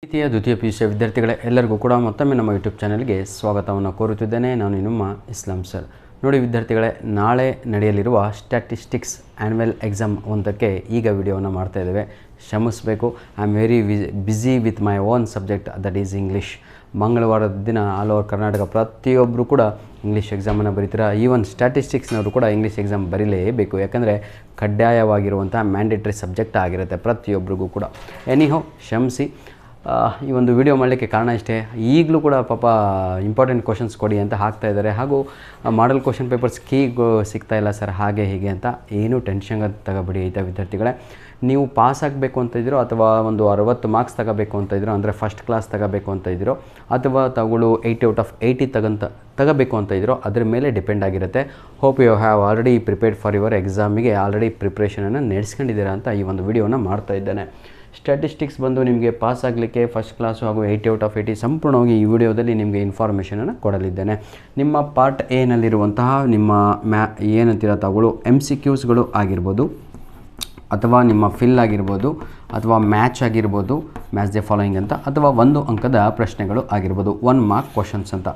ಪ್ರೀತಿಯ ದ್ವಿತೀಯ PUC ವಿದ್ಯಾರ್ಥಿಗಳೇ ಎಲ್ಲರಿಗೂ ಕೂಡ ಮತ್ತೊಮ್ಮೆ ನಮ್ಮ ಯೂಟ್ಯೂಬ್ ಚಾನಲ್ಗೆ ಸ್ವಾಗತವನ್ನು ಕೋರುತ್ತಿದ್ದೇನೆ. ನಾನು ನಿಮ್ಮ ಇಸ್ಲಾಂ ಸರ್. ನೋಡಿ ವಿದ್ಯಾರ್ಥಿಗಳೇ, ನಾಳೆ ನಡೆಯಲಿರುವ ಸ್ಟ್ಯಾಟಿಸ್ಟಿಕ್ಸ್ ಆ್ಯನ್ಯುವಲ್ ಎಕ್ಸಾಮ್ ಒಂದಕ್ಕೆ ಈಗ ವಿಡಿಯೋವನ್ನು ಮಾಡ್ತಾ ಇದ್ದೇವೆ. ಕ್ಷಮಿಸಬೇಕು, I am very busy with my own subject, that is English. ಮಂಗಳವಾರದ ದಿನ ಆಲ್ ಓವರ್ ಕರ್ನಾಟಕ ಪ್ರತಿಯೊಬ್ಬರು ಕೂಡ ಇಂಗ್ಲೀಷ್ ಎಕ್ಸಾಮನ್ನು ಬರೀತೀರಾ. ಈವನ್ ಸ್ಟ್ಯಾಟಿಸ್ಟಿಕ್ಸ್ನವರು ಕೂಡ ಇಂಗ್ಲೀಷ್ ಎಕ್ಸಾಮ್ ಬರೀಲೇಬೇಕು, ಯಾಕಂದರೆ ಕಡ್ಡಾಯವಾಗಿರುವಂಥ ಮ್ಯಾಂಡೇಟ್ರಿ ಸಬ್ಜೆಕ್ಟ್ ಆಗಿರುತ್ತೆ ಪ್ರತಿಯೊಬ್ಬರಿಗೂ ಕೂಡ. ಎನಿಹೋ ಕ್ಷಮಿಸಿ, ಈ ಒಂದು ವಿಡಿಯೋ ಮಾಡಲಿಕ್ಕೆ ಕಾರಣ ಇಷ್ಟೇ. ಈಗಲೂ ಕೂಡ ಪಾಪ ಇಂಪಾರ್ಟೆಂಟ್ ಕ್ವಶನ್ಸ್ ಕೊಡಿ ಅಂತ ಹಾಕ್ತಾ ಇದ್ದಾರೆ, ಹಾಗೂ ಮಾಡಲ್ ಕ್ವಶನ್ ಪೇಪರ್ಸ್ ಸಿಗ್ತಾಯಿಲ್ಲ ಸರ್ ಹಾಗೆ ಹೀಗೆ ಅಂತ. ಏನೂ ಟೆನ್ಷನ್ ತಗೋಬೇಡಿ ಆಯಿತಾ ವಿದ್ಯಾರ್ಥಿಗಳೇ. ನೀವು ಪಾಸ್ ಆಗಬೇಕು ಅಂತ ಇದ್ದೀರೋ ಅಥವಾ ಒಂದು 60 ಮಾರ್ಕ್ಸ್ ತಗೋಬೇಕು ಅಂತ ಇದ್ದೀರೋ, ಅಂದರೆ ಫಸ್ಟ್ ಕ್ಲಾಸ್ ತಗೋಬೇಕು ಅಂತ ಇದ್ದೀರೋ, ಅಥವಾ ತಾವುಗಳು 80 ಔಟ್ ಆಫ್ 80 ತಗೋಬೇಕು ಅಂತ ಇದ್ದೀರೋ, ಅದ್ರ ಮೇಲೆ ಡಿಪೆಂಡ್ ಆಗಿರುತ್ತೆ. Hope you have already prepared for your ಎಕ್ಸಾಮಿಗೆ ಆಲ್ರೆಡಿ ಪ್ರಿಪ್ರೇಷನನ್ನು ನಡೆಸ್ಕೊಂಡಿದ್ದೀರಾ ಅಂತ ಈ ಒಂದು ವಿಡಿಯೋನ ಮಾಡ್ತಾ ಇದ್ದೇನೆ. ಸ್ಟ್ಯಾಟಿಸ್ಟಿಕ್ಸ್ ಬಂದು ನಿಮಗೆ ಪಾಸ್ ಆಗಲಿಕ್ಕೆ ಫಸ್ಟ್ ಕ್ಲಾಸು ಹಾಗೂ 80 ಔಟ್ ಆಫ್ 80 ಸಂಪೂರ್ಣವಾಗಿ ಈ ವಿಡಿಯೋದಲ್ಲಿ ನಿಮಗೆ ಇನ್ಫಾರ್ಮೇಷನನ್ನು ಕೊಡಲಿದ್ದೇನೆ. ನಿಮ್ಮ ಪಾರ್ಟ್ ಎನಲ್ಲಿರುವಂತಹ ನಿಮ್ಮ ಏನಂತೀರ ತಾವುಗಳು MCQsಗಳು ಆಗಿರ್ಬೋದು, ಅಥವಾ ನಿಮ್ಮ ಫಿಲ್ ಆಗಿರ್ಬೋದು, ಅಥವಾ ಮ್ಯಾಚ್ ಆಗಿರ್ಬೋದು, ಮ್ಯಾಚ್ ದ ಫಾಲೋಯಿಂಗ್ ಅಂತ, ಅಥವಾ 1 ಅಂಕದ ಪ್ರಶ್ನೆಗಳು ಆಗಿರ್ಬೋದು, 1 ಮಾರ್ಕ್ ಕ್ವಶನ್ಸ್ ಅಂತ.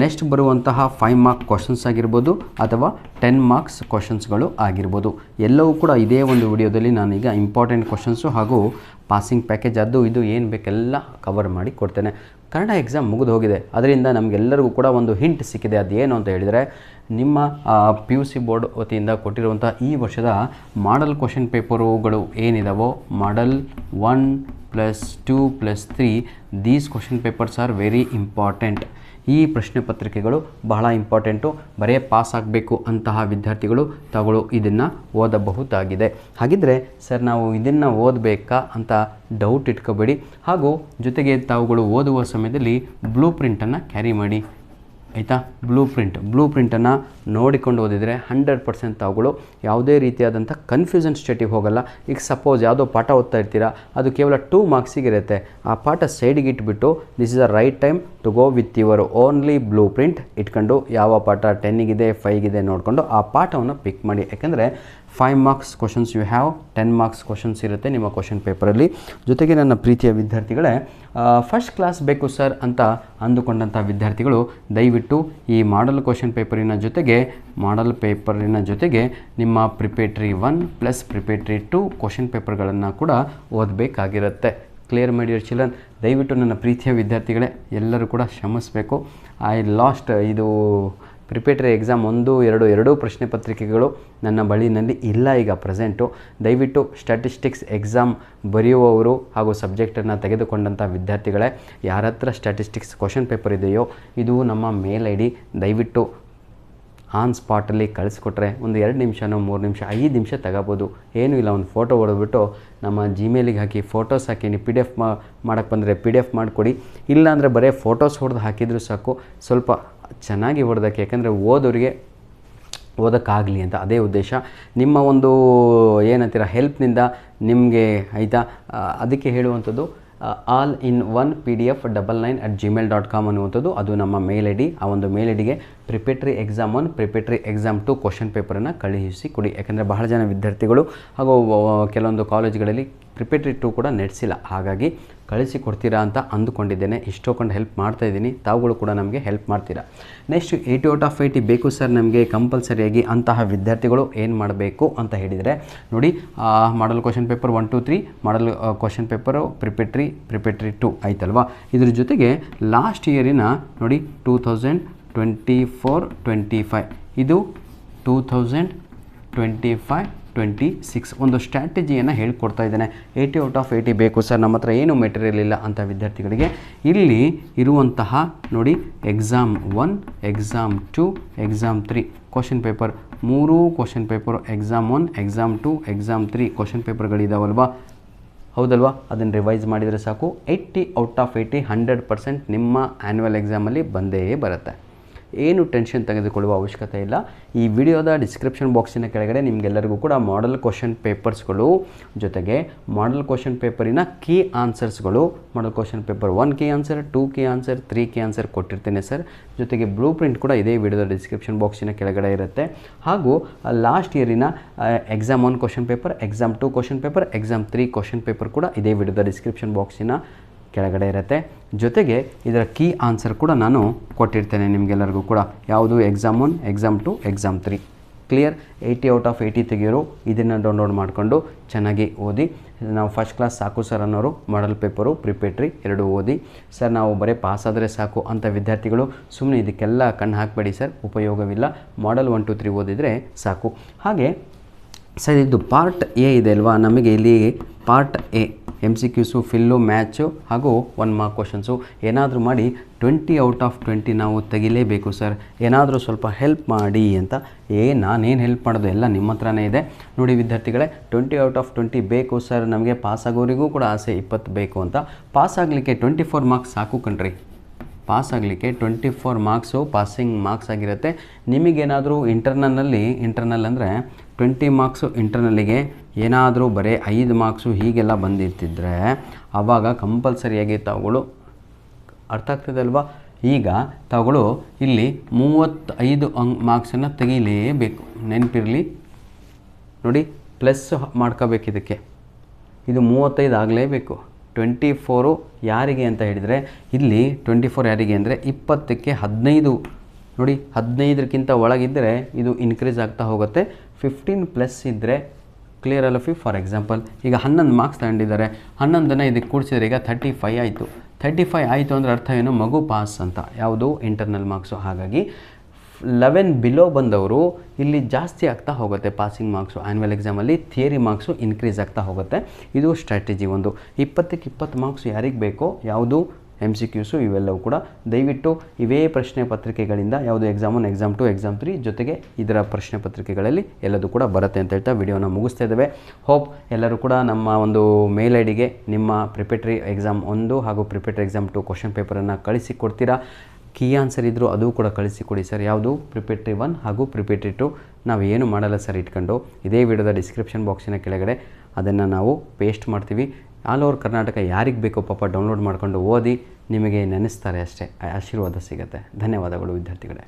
ನೆಕ್ಸ್ಟ್ ಬರುವಂತಹ 5 ಮಾರ್ಕ್ ಕ್ವಶನ್ಸ್ ಆಗಿರ್ಬೋದು, ಅಥವಾ 10 ಮಾರ್ಕ್ಸ್ ಕ್ವಶನ್ಸ್ಗಳು ಆಗಿರ್ಬೋದು. ಎಲ್ಲವೂ ಕೂಡ ಇದೇ ಒಂದು ವಿಡಿಯೋದಲ್ಲಿ ನಾನೀಗ ಇಂಪಾರ್ಟೆಂಟ್ ಕ್ವಶನ್ಸು ಹಾಗೂ ಪಾಸಿಂಗ್ ಪ್ಯಾಕೇಜ್ ಅದು ಇದು ಏನು ಬೇಕೆಲ್ಲ ಕವರ್ ಮಾಡಿ ಕೊಡ್ತೇನೆ. ಕನ್ನಡ ಎಕ್ಸಾಮ್ ಮುಗಿದು ಹೋಗಿದೆ, ಅದರಿಂದ ನಮಗೆಲ್ಲರಿಗೂ ಕೂಡ ಒಂದು ಹಿಂಟ್ ಸಿಕ್ಕಿದೆ. ಅದೇನು ಅಂತ ಹೇಳಿದರೆ, ನಿಮ್ಮ PUC ಬೋರ್ಡ್ ವತಿಯಿಂದ ಕೊಟ್ಟಿರುವಂಥ ಈ ವರ್ಷದ ಮಾಡಲ್ ಕ್ವಶನ್ ಪೇಪರುಗಳು ಏನಿದಾವೋ, model 1 + 2 + 3, these question papers are very important. ಈ ಪ್ರಶ್ನೆ ಪತ್ರಿಕೆಗಳು ಬಹಳ ಇಂಪಾರ್ಟೆಂಟು. ಬರೀ ಪಾಸ್ ಆಗಬೇಕು ಅಂತಹ ವಿದ್ಯಾರ್ಥಿಗಳು ತಾವುಗಳು ಇದನ್ನು ಓದಬಹುದಾಗಿದೆ. ಹಾಗಿದ್ದರೆ ಸರ್ ನಾವು ಇದನ್ನು ಓದಬೇಕಾ ಅಂತ ಡೌಟ್ ಇಟ್ಕೋಬೇಡಿ, ಹಾಗೂ ಜೊತೆಗೆ ತಾವುಗಳು ಓದುವ ಸಮಯದಲ್ಲಿ ಬ್ಲೂ ಪ್ರಿಂಟನ್ನು ಕ್ಯಾರಿ ಮಾಡಿ ಆಯಿತಾ. ಬ್ಲೂ ಪ್ರಿಂಟನ್ನು ನೋಡಿಕೊಂಡು ಓದಿದರೆ 100% ತಾವುಗಳು ಯಾವುದೇ ರೀತಿಯಾದಂಥ ಕನ್ಫ್ಯೂಷನ್ ಸ್ಟೇಟಿಗೆ ಹೋಗಲ್ಲ. ಈಗ ಸಪೋಸ್ ಯಾವುದೋ ಪಾಠ ಓದ್ತಾ ಇರ್ತೀರಾ, ಅದು ಕೇವಲ 2 ಮಾರ್ಕ್ಸಿಗಿರುತ್ತೆ. ಆ ಪಾಠ ಸೈಡಿಗೆ ಇಟ್ಬಿಟ್ಟು this is the right time to go with your only blueprint ಇಟ್ಕೊಂಡು, ಯಾವ ಪಾಠ 10ಗಿದೆ 5ಗಿದೆ ನೋಡಿಕೊಂಡು ಆ ಪಾಠವನ್ನು ಪಿಕ್ ಮಾಡಿ. ಯಾಕೆಂದರೆ 5 marks questions you have, 10 marks questions ಇರುತ್ತೆ ನಿಮ್ಮ ಕ್ವಶನ್ ಪೇಪರಲ್ಲಿ. ಜೊತೆಗೆ ನನ್ನ ಪ್ರೀತಿಯ ವಿದ್ಯಾರ್ಥಿಗಳೇ, ಫಸ್ಟ್ ಕ್ಲಾಸ್ ಬೇಕು ಸರ್ ಅಂತ ಅಂದುಕೊಂಡಂಥ ವಿದ್ಯಾರ್ಥಿಗಳು ದಯವಿಟ್ಟು ಈ ಮಾಡಲ್ ಕ್ವಶನ್ ಪೇಪರಿನ ಜೊತೆಗೆ ನಿಮ್ಮ ಪ್ರಿಪೇಟ್ರಿ 1 + ಪ್ರಿಪೇಟ್ರಿ 2 ಕ್ವಶನ್ ಪೇಪರ್ಗಳನ್ನು ಕೂಡ ಓದಬೇಕಾಗಿರುತ್ತೆ. Clear my dear children. ದಯವಿಟ್ಟು ನನ್ನ ಪ್ರೀತಿಯ ವಿದ್ಯಾರ್ಥಿಗಳೇ ಎಲ್ಲರೂ ಕೂಡ ಶ್ರಮಿಸಬೇಕು. ಇದು ಪ್ರಿಪೇಟರಿ ಎಕ್ಸಾಮ್ 1, 2 ಪ್ರಶ್ನೆ ಪತ್ರಿಕೆಗಳು ನನ್ನ ಬಳಿನಲ್ಲಿ ಇಲ್ಲ ಈಗ ಪ್ರೆಸೆಂಟು. ದಯವಿಟ್ಟು ಸ್ಟ್ಯಾಟಿಸ್ಟಿಕ್ಸ್ ಎಕ್ಸಾಮ್ ಬರೆಯುವವರು ಹಾಗೂ ಸಬ್ಜೆಕ್ಟನ್ನು ತೆಗೆದುಕೊಂಡಂಥ ವಿದ್ಯಾರ್ಥಿಗಳೇ, ಯಾರ ಹತ್ರ ಸ್ಟ್ಯಾಟಿಸ್ಟಿಕ್ಸ್ ಕ್ವಶನ್ ಪೇಪರ್ ಇದೆಯೋ ಇದು ನಮ್ಮ ಮೇಲ್ ID, ದಯವಿಟ್ಟು ಆನ್ ಸ್ಪಾಟಲ್ಲಿ ಕಳಿಸ್ಕೊಟ್ರೆ ಒಂದು 2 ನಿಮಿಷನೋ 3 ನಿಮಿಷ 5 ನಿಮಿಷ ತಗೋಬೋದು. ಏನೂ ಇಲ್ಲ, ಒಂದು ಫೋಟೋ ಹೊಡೆದ್ಬಿಟ್ಟು ನಮ್ಮ ಜಿಮೇಲಿಗೆ ಹಾಕಿ ಫೋಟೋಸ್ ಹಾಕಿ, ನೀವು PDF ಮಾಡೋಕ್ಕೆ ಬಂದರೆ PDF ಮಾಡಿಕೊಡಿ. ಇಲ್ಲಾಂದರೆ ಬರೀ ಫೋಟೋಸ್ ಹೊಡೆದು ಹಾಕಿದರೂ ಸಾಕು, ಸ್ವಲ್ಪ ಚೆನ್ನಾಗಿ ಹೊಡೆದಕ್ಕೆ. ಯಾಕಂದರೆ ಓದೋರಿಗೆ ಓದೋಕ್ಕಾಗಲಿ ಅಂತ ಅದೇ ಉದ್ದೇಶ. ನಿಮ್ಮ ಒಂದು ಏನಂತೀರ ಹೆಲ್ಪ್ನಿಂದ ನಿಮಗೆ ಆಯಿತಾ. ಅದಕ್ಕೆ ಹೇಳುವಂಥದ್ದು all in one PDF 99@gmail.com ಅನ್ನುವಂಥದ್ದು, ಅದು ನಮ್ಮ ಮೇಲ್ ID. ಆ ಒಂದು ಮೇಲ್ IDಗೆ preparatory exam 1, preparatory exam 2 question ಪೇಪರನ್ನು ಕಳುಹಿಸಿ ಕೊಡಿ. ಯಾಕಂದರೆ ಬಹಳ ಜನ ವಿದ್ಯಾರ್ಥಿಗಳು ಹಾಗೂ ಕೆಲವೊಂದು ಕಾಲೇಜುಗಳಲ್ಲಿ ಪ್ರಿಪೇಟ್ರಿ 2 ಕೂಡ ನಡೆಸಿಲ್ಲ, ಹಾಗಾಗಿ ಕಳಿಸಿ ಕೊಡ್ತೀರಾ ಅಂತ ಅಂದುಕೊಂಡಿದ್ದೇನೆ. ಇಷ್ಟೊಂದು ಹೆಲ್ಪ್ ಮಾಡ್ತಾಯಿದ್ದೀನಿ, ತಾವುಗಳು ಕೂಡ ನಮಗೆ ಹೆಲ್ಪ್ ಮಾಡ್ತೀರಾ. ನೆಕ್ಸ್ಟ್ 80 ಔಟ್ ಆಫ್ 80 ಬೇಕು ಸರ್ ನಮಗೆ ಕಂಪಲ್ಸರಿಯಾಗಿ ಅಂತಹ ವಿದ್ಯಾರ್ಥಿಗಳು ಏನು ಮಾಡಬೇಕು ಅಂತ ಹೇಳಿದರೆ, ನೋಡಿ ಮಾಡಲ್ question paper 1, 2, 3 model question paper preparatory 2 ಆಯ್ತಲ್ವಾ. ಇದ್ರ ಜೊತೆಗೆ ಲಾಸ್ಟ್ ಇಯರಿನ ನೋಡಿ 2024-25, ಇದು 2025-26 ಒಂದು ಸ್ಟ್ರಾಟಜಿಯನ್ನು ಹೇಳ್ಕೊಡ್ತಾ ಇದ್ದೇನೆ. 80 ಔಟ್ ಆಫ್ 80 ಬೇಕು ಸರ್, ನಮ್ಮ ಹತ್ರ ಏನು ಮೆಟೀರಿಯಲ್ ಇಲ್ಲ ಅಂತ ವಿದ್ಯಾರ್ಥಿಗಳಿಗೆ ಇಲ್ಲಿ ಇರುವಂತಹ ನೋಡಿ exam 1, exam 2, exam 3 question paper 3 question paper, exam 1, exam 2, exam 3 question ಪೇಪರ್ಗಳಿದಾವಲ್ವಾ, ಹೌದಲ್ವಾ. ಅದನ್ನು ರಿವೈಸ್ ಮಾಡಿದರೆ ಸಾಕು, 80 ಔಟ್ ಆಫ್ 80 100% ನಿಮ್ಮ ಆ್ಯನ್ಯುವಲ್ ಎಕ್ಸಾಮಲ್ಲಿ ಬಂದೇ ಬರುತ್ತೆ. ಏನು ಟೆನ್ಷನ್ ತೆಗೆದುಕೊಳ್ಳುವ ಅವಶ್ಯಕತೆ ಇಲ್ಲ. ಈ ವಿಡಿಯೋದ ಡಿಸ್ಕ್ರಿಪ್ಷನ್ ಬಾಕ್ಸಿನ ಕೆಳಗಡೆ ನಿಮಗೆಲ್ಲರಿಗೂ ಕೂಡ ಮಾಡಲ್ ಕ್ವಶನ್ ಪೇಪರ್ಸ್ಗಳು ಜೊತೆಗೆ ಮಾಡಲ್ ಕ್ವಶನ್ ಪೇಪರಿನ ಕೀ ಆನ್ಸರ್ಸ್ಗಳು, model question paper 1 key answer, 2 key answer, 3 key answer ಕೊಟ್ಟಿರ್ತೇನೆ ಸರ್. ಜೊತೆಗೆ ಬ್ಲೂ ಪ್ರಿಂಟ್ ಕೂಡ ಇದೇ ವಿಡಿಯೋದ ಡಿಸ್ಕ್ರಿಪ್ಷನ್ ಬಾಕ್ಸಿನ ಕೆಳಗಡೆ ಇರುತ್ತೆ. ಹಾಗೂ ಲಾಸ್ಟ್ ಇಯರಿನ exam 1 question paper, exam 2 question paper, exam 3 question paper ಕೂಡ ಇದೇ ವಿಡಿಯೋದ ಡಿಸ್ಕ್ರಿಪ್ಷನ್ ಬಾಕ್ಸಿನ ಕೆಳಗಡೆ ಇರುತ್ತೆ. ಜೊತೆಗೆ ಇದರ ಕೀ ಆನ್ಸರ್ ಕೂಡ ನಾನು ಕೊಟ್ಟಿರ್ತೇನೆ ನಿಮಗೆಲ್ಲರಿಗೂ ಕೂಡ. ಯಾವುದು exam 1, exam 2, exam 3. Clear? 80 out of 80 ತೆಗೆಯೋರು ಇದನ್ನು ಡೌನ್ಲೋಡ್ ಮಾಡಿಕೊಂಡು ಚೆನ್ನಾಗಿ ಓದಿ. ನಾವು ಫಸ್ಟ್ ಕ್ಲಾಸ್ ಸಾಕು ಸರ್ ಅನ್ನೋರು ಮಾಡಲ್ ಪೇಪರು ಪ್ರಿಪೇಟ್ರಿ ಎರಡೂ ಓದಿ. ಸರ್ ನಾವು ಬರೀ ಪಾಸ್ ಆದರೆ ಸಾಕು ಅಂತ ವಿದ್ಯಾರ್ಥಿಗಳು ಸುಮ್ಮನೆ ಇದಕ್ಕೆಲ್ಲ ಕಣ್ಣು ಹಾಕಬೇಡಿ ಸರ್, ಉಪಯೋಗವಿಲ್ಲ. ಮಾಡಲ್ 1, 2, 3 ಓದಿದರೆ ಸಾಕು. ಹಾಗೆ ಸರ್ ಇದು ಪಾರ್ಟ್ ಎ ಇದೆ ಅಲ್ವಾ, ನಮಗೆ ಇಲ್ಲಿ ಪಾರ್ಟ್ ಎ MCQಸು, ಫಿಲ್ಲು, ಮ್ಯಾಚು ಹಾಗೂ 1 ಮಾರ್ಕ್ ಕ್ವಶನ್ಸು ಏನಾದರೂ ಮಾಡಿ 20 ಔಟ್ ಆಫ್ 20 ನಾವು ತೆಗಿಲೇಬೇಕು ಸರ್, ಏನಾದರೂ ಸ್ವಲ್ಪ ಹೆಲ್ಪ್ ಮಾಡಿ ಅಂತ. ನಾನೇನು ಹೆಲ್ಪ್ ಮಾಡೋದು, ಎಲ್ಲ ನಿಮ್ಮ ಹತ್ರನೇ ಇದೆ. ನೋಡಿ ವಿದ್ಯಾರ್ಥಿಗಳೇ, 20 ಔಟ್ ಆಫ್ 20 ಬೇಕು ಸರ್, ನಮಗೆ ಪಾಸ್ ಆಗೋರಿಗೂ ಕೂಡ ಆಸೆ 20 ಬೇಕು ಅಂತ. ಪಾಸ್ ಆಗಲಿಕ್ಕೆ 24 ಮಾರ್ಕ್ಸ್ ಸಾಕು ಕಣ್ರಿ. ಪಾಸ್ ಆಗಲಿಕ್ಕೆ 24 ಮಾರ್ಕ್ಸು ಪಾಸಿಂಗ್ ಮಾರ್ಕ್ಸ್ ಆಗಿರುತ್ತೆ. ನಿಮಗೇನಾದರೂ ಇಂಟರ್ನಲ್ ಅಂದರೆ 20 ಮಾರ್ಕ್ಸು ಇಂಟರ್ನಲ್ಲಿಗೆ ಏನಾದರೂ ಬರೀ 5 ಮಾರ್ಕ್ಸು ಹೀಗೆಲ್ಲ ಬಂದಿರ್ತಿದ್ರೆ ಆವಾಗ ಕಂಪಲ್ಸರಿಯಾಗಿ ತಾವುಗಳು, ಅರ್ಥ ಆಗ್ತದೆ ಅಲ್ವಾ, ಈಗ ತಾವುಗಳು ಇಲ್ಲಿ 35 ಮಾರ್ಕ್ಸನ್ನು ತೆಗೀಲೇಬೇಕು. ನೆನಪಿರಲಿ ನೋಡಿ, ಪ್ಲಸ್ ಮಾಡ್ಕೋಬೇಕು ಇದಕ್ಕೆ. ಇದು 35 ಆಗಲೇಬೇಕು. 24 ಯಾರಿಗೆ ಅಂತ ಹೇಳಿದರೆ, ಇಲ್ಲಿ 24 ಯಾರಿಗೆ ಅಂದರೆ 20ಕ್ಕೆ 15. ನೋಡಿ 15ಕ್ಕಿಂತ ಒಳಗಿದ್ದರೆ ಇದು ಇನ್ಕ್ರೀಸ್ ಆಗ್ತಾ ಹೋಗುತ್ತೆ. 15 ಪ್ಲಸ್ ಇದ್ದರೆ ಕ್ಲಿಯರ್ ಅಲ್ಲ. ಫಾರ್ ಎಕ್ಸಾಂಪಲ್ ಈಗ 11 ಮಾರ್ಕ್ಸ್ ತಗೊಂಡಿದ್ದಾರೆ, 11ನ್ನು ಇದಕ್ಕೆ ಕೂಡಿಸಿದ್ರೆ ಈಗ 35 ಆಯಿತು. 35 ಆಯಿತು ಅಂದರೆ ಅರ್ಥ ಏನು, ಮಗು ಪಾಸ್ ಅಂತ. ಯಾವುದು? Internal marks. ಹಾಗಾಗಿ 11 ಬಿಲೋ ಬಂದವರು ಇಲ್ಲಿ ಜಾಸ್ತಿ ಆಗ್ತಾ ಹೋಗುತ್ತೆ ಪಾಸಿಂಗ್ ಮಾರ್ಕ್ಸು. ಆ್ಯನ್ಯುವಲ್ ಎಕ್ಸಾಮಲ್ಲಿ ಥಿಯರಿ ಮಾರ್ಕ್ಸು ಇನ್ಕ್ರೀಸ್ ಆಗ್ತಾ ಹೋಗುತ್ತೆ. ಇದು ಸ್ಟ್ರಾಟಜಿ ಒಂದು. 20ಕ್ಕೆ 20 ಮಾರ್ಕ್ಸು ಯಾರಿಗೆ ಬೇಕೋ, ಯಾವುದು MCQಸು ಇವೆಲ್ಲವೂ ಕೂಡ ದಯವಿಟ್ಟು ಇವೇ ಪ್ರಶ್ನೆ ಪತ್ರಿಕೆಗಳಿಂದ, ಯಾವುದು ಎಕ್ಸಾಮ್ 1, ಎಕ್ಸಾಮ್ 2, ಎಕ್ಸಾಮ್ 3 ಜೊತೆಗೆ ಇದರ ಪ್ರಶ್ನೆ ಪತ್ರಿಕೆಗಳಲ್ಲಿ ಎಲ್ಲದೂ ಕೂಡ ಬರುತ್ತೆ ಅಂತ ಹೇಳ್ತಾ ವಿಡಿಯೋನ ಮುಗಿಸ್ತಾ ಇದ್ದೇವೆ. ಹೋಪ್ ಎಲ್ಲರೂ ಕೂಡ ನಮ್ಮ ಒಂದು ಮೇಲ್ ಐಡಿಗೆ ನಿಮ್ಮ ಪ್ರಿಪೇಟರಿ ಎಕ್ಸಾಮ್ 1 ಹಾಗೂ ಪ್ರಿಪೇಟರಿ ಎಕ್ಸಾಮ್ 2 ಕ್ವಶನ್ ಪೇಪರನ್ನು ಕಳಿಸಿಕೊಡ್ತೀರಾ. ಕೀ ಆನ್ಸರ್ ಇದ್ದರೂ ಅದು ಕೂಡ ಕಳಿಸಿಕೊಡಿ ಸರ್. ಯಾವುದು? ಪ್ರಿಪೇಟರಿ 1 ಹಾಗೂ ಪ್ರಿಪೇಟರಿ 2. ನಾವು ಏನು ಮಾಡಲ್ಲ ಸರ್, ಇಟ್ಕೊಂಡು ಇದೇ ವಿಡಿಯೋದ ಡಿಸ್ಕ್ರಿಪ್ಷನ್ ಬಾಕ್ಸಿನ ಕೆಳಗಡೆ ಅದನ್ನು ನಾವು ಪೇಸ್ಟ್ ಮಾಡ್ತೀವಿ. ಆಲ್ ಓವರ್ ಕರ್ನಾಟಕ ಯಾರಿಗೆ ಬೇಕೋ ಪಾಪ ಡೌನ್ಲೋಡ್ ಮಾಡ್ಕೊಂಡು ಓದಿ, ನಿಮಗೆ ನೆನೆಸ್ತಾರೆ ಅಷ್ಟೇ, ಆಶೀರ್ವಾದ ಸಿಗುತ್ತೆ. ಧನ್ಯವಾದಗಳು ವಿದ್ಯಾರ್ಥಿಗಳೇ.